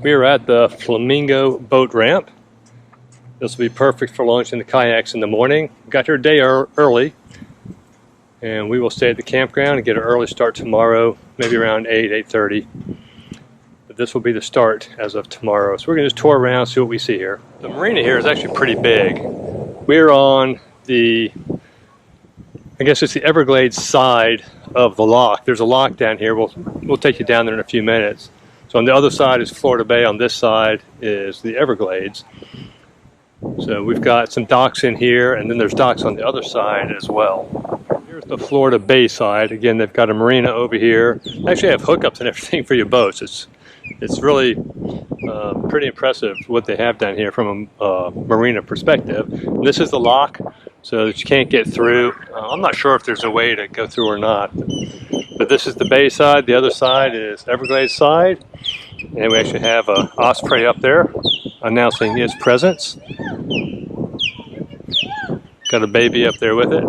We are at the Flamingo boat ramp. This will be perfect for launching the kayaks in the morning. We got here a day early, and we will stay at the campground and get an early start tomorrow, maybe around 8:30. But this will be the start as of tomorrow. So we're going to just tour around, see what we see here. The marina here is actually pretty big. We're on the, I guess it's the Everglades side of the lock. There's a lock down here. We'll take you down there in a few minutes. So on the other side is Florida Bay. On this side is the Everglades. So we've got some docks in here, and then there's docks on the other side as well. Here's the Florida Bay side. Again, they've got a marina over here. They actually have hookups and everything for your boats. It's really pretty impressive what they have down here from a marina perspective. And this is the lock, so that you can't get through. I'm not sure if there's a way to go through or not. But this is the bay side. The other side is Everglades side. And we actually have an osprey up there announcing his presence. Got a baby up there with it.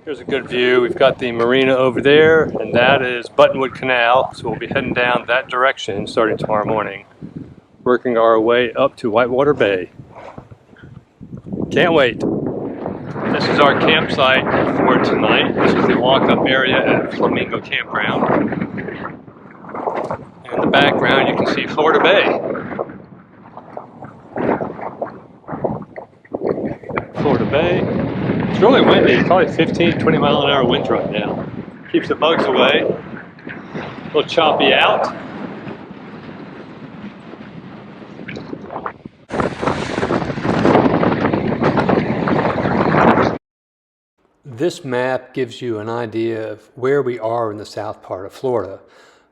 Here's a good view. We've got the marina over there, and that is Buttonwood Canal. So we'll be heading down that direction starting tomorrow morning, working our way up to Whitewater Bay. Can't wait. This is our campsite for tonight. This is the walk-up area at Flamingo Campground. In the background you can see Florida Bay. Florida Bay. It's really windy, probably 15, 20 mile an hour winds right now. Keeps the bugs away. A little choppy out. This map gives you an idea of where we are in the south part of Florida.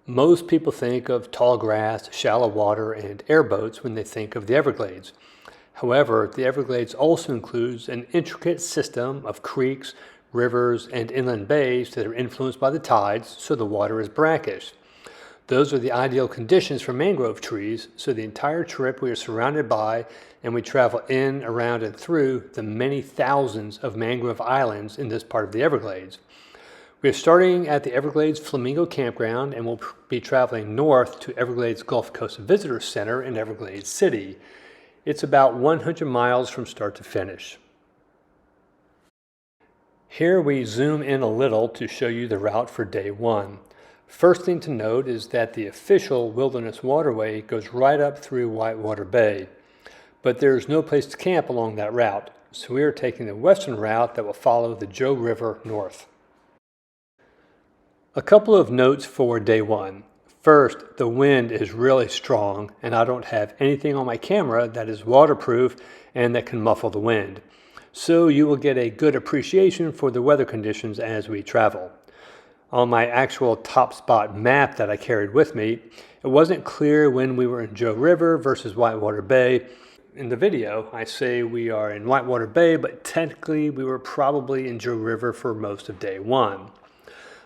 Most people think of tall grass, shallow water, and airboats when they think of the Everglades. However, the Everglades also includes an intricate system of creeks, rivers, and inland bays that are influenced by the tides, so the water is brackish. Those are the ideal conditions for mangrove trees, so the entire trip we are surrounded by, and we travel in, around, and through the many thousands of mangrove islands in this part of the Everglades. We are starting at the Everglades Flamingo Campground, and we'll be traveling north to Everglades Gulf Coast Visitor Center in Everglades City. It's about 100 miles from start to finish. Here we zoom in a little to show you the route for day one. First thing to note is that the official Wilderness Waterway goes right up through Whitewater Bay, but there's no place to camp along that route, so we are taking the western route that will follow the Joe River north. A couple of notes for day one. First, the wind is really strong, and I don't have anything on my camera that is waterproof and that can muffle the wind. So you will get a good appreciation for the weather conditions as we travel. On my actual top spot map that I carried with me, it wasn't clear when we were in Joe River versus Whitewater Bay. In the video, I say we are in Whitewater Bay, but technically we were probably in Joe River for most of day one.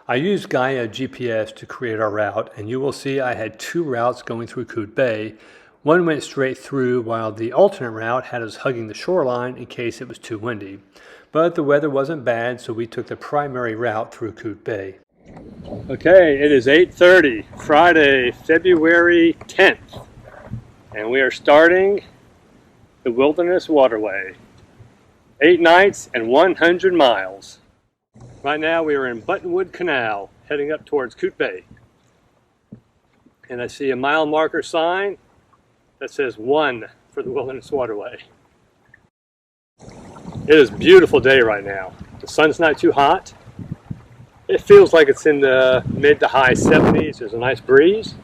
I used Gaia GPS to create our route, and you will see I had two routes going through Coot Bay. One went straight through, while the alternate route had us hugging the shoreline in case it was too windy. But the weather wasn't bad, so we took the primary route through Coot Bay. Okay, it is 8:30, Friday, February 10th, and we are starting the Wilderness Waterway. 8 nights and 100 miles. Right now we are in Buttonwood Canal, heading up towards Coot Bay. And I see a mile marker sign that says 1 for the Wilderness Waterway. It is a beautiful day right now. The sun's not too hot. It feels like it's in the mid to high 70s. There's a nice breeze.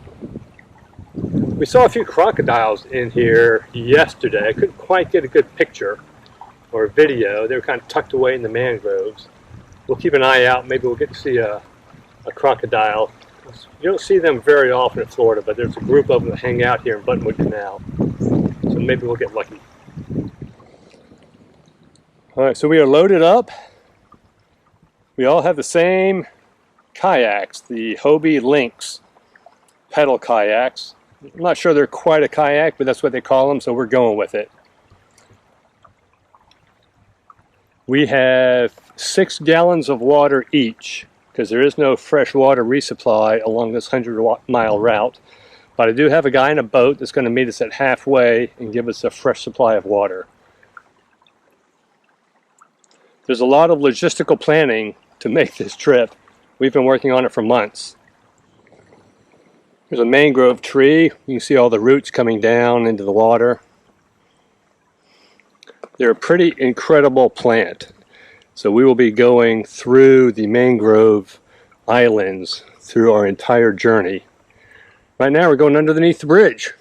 We saw a few crocodiles in here yesterday. I couldn't quite get a good picture or video. They were kind of tucked away in the mangroves. We'll keep an eye out. Maybe we'll get to see a crocodile. You don't see them very often in Florida, but there's a group of them that hang out here in Buttonwood Canal. So maybe we'll get lucky. All right, so we are loaded up. We all have the same kayaks, the Hobie Lynx pedal kayaks. I'm not sure they're quite a kayak, but that's what they call them, so we're going with it. We have 6 gallons of water each, because there is no fresh water resupply along this 100-mile route. But I do have a guy in a boat that's going to meet us at halfway and give us a fresh supply of water. There's a lot of logistical planning to make this trip. We've been working on it for months. There's a mangrove tree. You can see all the roots coming down into the water. They're a pretty incredible plant. So we will be going through the mangrove islands through our entire journey. Right now we're going underneath the bridge.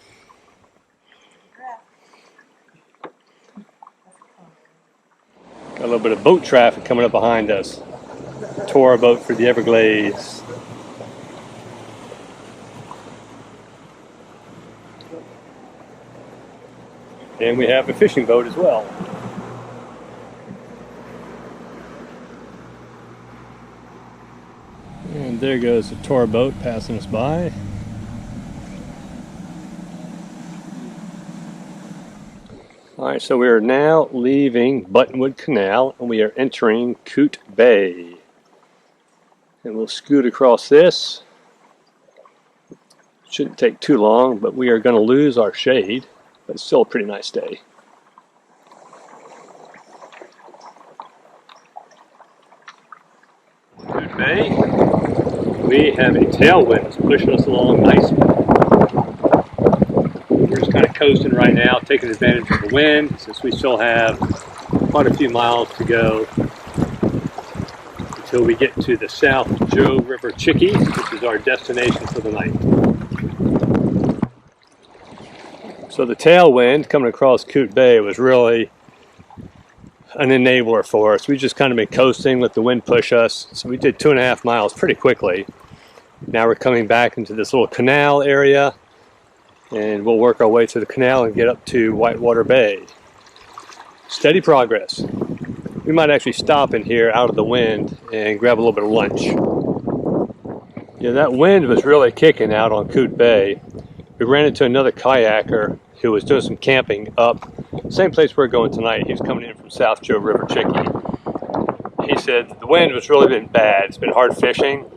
Got a little bit of boat traffic coming up behind us. Tour boat for the Everglades. And we have a fishing boat as well. And there goes the tour boat passing us by. Alright, so we are now leaving Buttonwood Canal and we are entering Coot Bay. And we'll scoot across this. Shouldn't take too long, but we are going to lose our shade, but it's still a pretty nice day. Coot Bay. We have a tailwind that's pushing us along nicely. We're just kind of coasting right now, taking advantage of the wind, since we still have quite a few miles to go until we get to the South Joe River Chickee, which is our destination for the night. So the tailwind coming across Coot Bay was really an enabler for us. We just kind of been coasting, let the wind push us. So we did 2.5 miles pretty quickly. Now we're coming back into this little canal area, and we'll work our way through the canal and get up to Whitewater Bay. Steady progress. We might actually stop in here out of the wind and grab a little bit of lunch. Yeah, that wind was really kicking out on Coot Bay. We ran into another kayaker who was doing some camping up same place we're going tonight. He was coming in from South Joe River Chickee. He said the wind has really been bad. It's been hard fishing,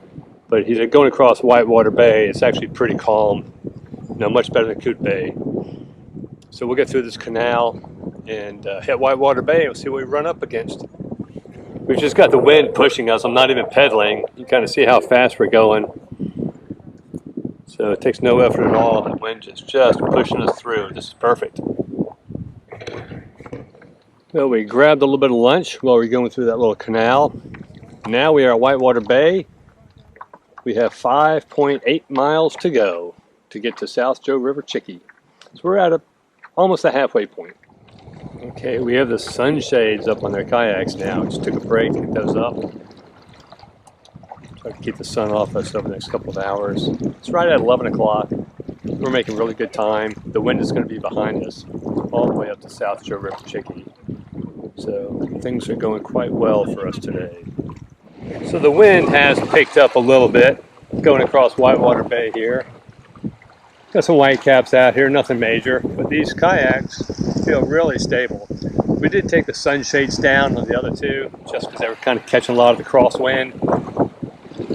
but he said going across Whitewater Bay, it's actually pretty calm. You know, much better than Coot Bay. So we'll get through this canal and hit Whitewater Bay and we'll see what we run up against. We've just got the wind pushing us. I'm not even pedaling. You kind of see how fast we're going. So it takes no effort at all. The wind is just pushing us through. This is perfect. Well, we grabbed a little bit of lunch while we were going through that little canal. Now we are at Whitewater Bay. We have 5.8 miles to go to get to South Joe River Chickee. So we're at almost the halfway point. Okay, we have the sunshades up on their kayaks now. Just took a break to get those up. Try to keep the sun off us over the next couple of hours. It's right at 11 o'clock. We're making really good time. The wind is going to be behind us all the way up to South Joe River Chickee. So things are going quite well for us today. So the wind has picked up a little bit going across Whitewater Bay here. Got some whitecaps out here, nothing major, but these kayaks feel really stable. We did take the sunshades down on the other two just because they were kind of catching a lot of the crosswind,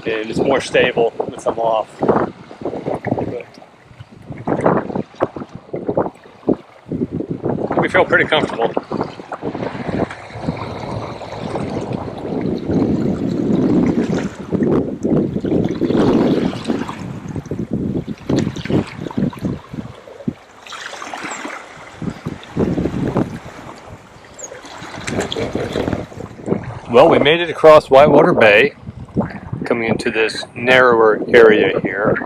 and it's more stable with them off. But we feel pretty comfortable. Well, we made it across Whitewater Bay, coming into this narrower area here,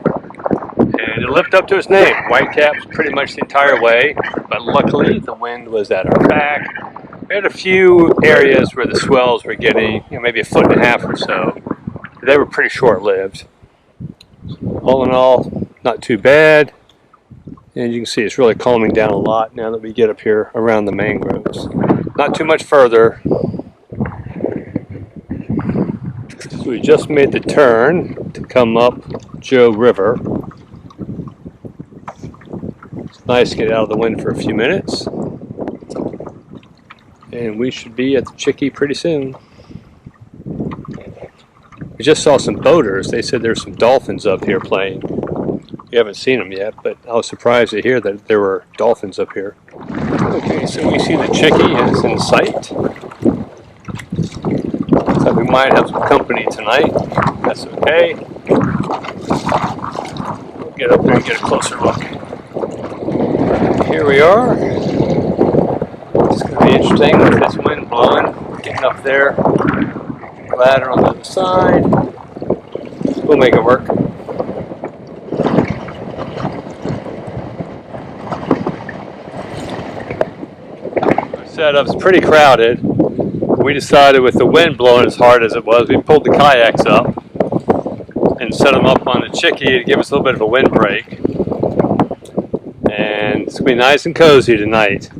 and it lived up to its name. Whitecaps pretty much the entire way, but luckily the wind was at our back. We had a few areas where the swells were getting, maybe 1.5 feet or so. They were pretty short-lived. All in all, not too bad, and you can see it's really calming down a lot now that we get up here around the mangroves. Not too much further. So we just made the turn to come up Joe River. It's nice to get out of the wind for a few minutes. And we should be at the Chickee pretty soon. We just saw some boaters. They said there's some dolphins up here playing. We haven't seen them yet, but I was surprised to hear that there were dolphins up here. Okay, so we see the Chickee is in sight. So we might have some company tonight. That's okay. We'll get up there and get a closer look. Here we are. It's going to be interesting with this wind blowing. Getting up there. Ladder on the other side. We'll make it work. Our setup's pretty crowded. We decided with the wind blowing as hard as it was, we pulled the kayaks up and set them up on the Chickee to give us a little bit of a wind break. And it's going to be nice and cozy tonight.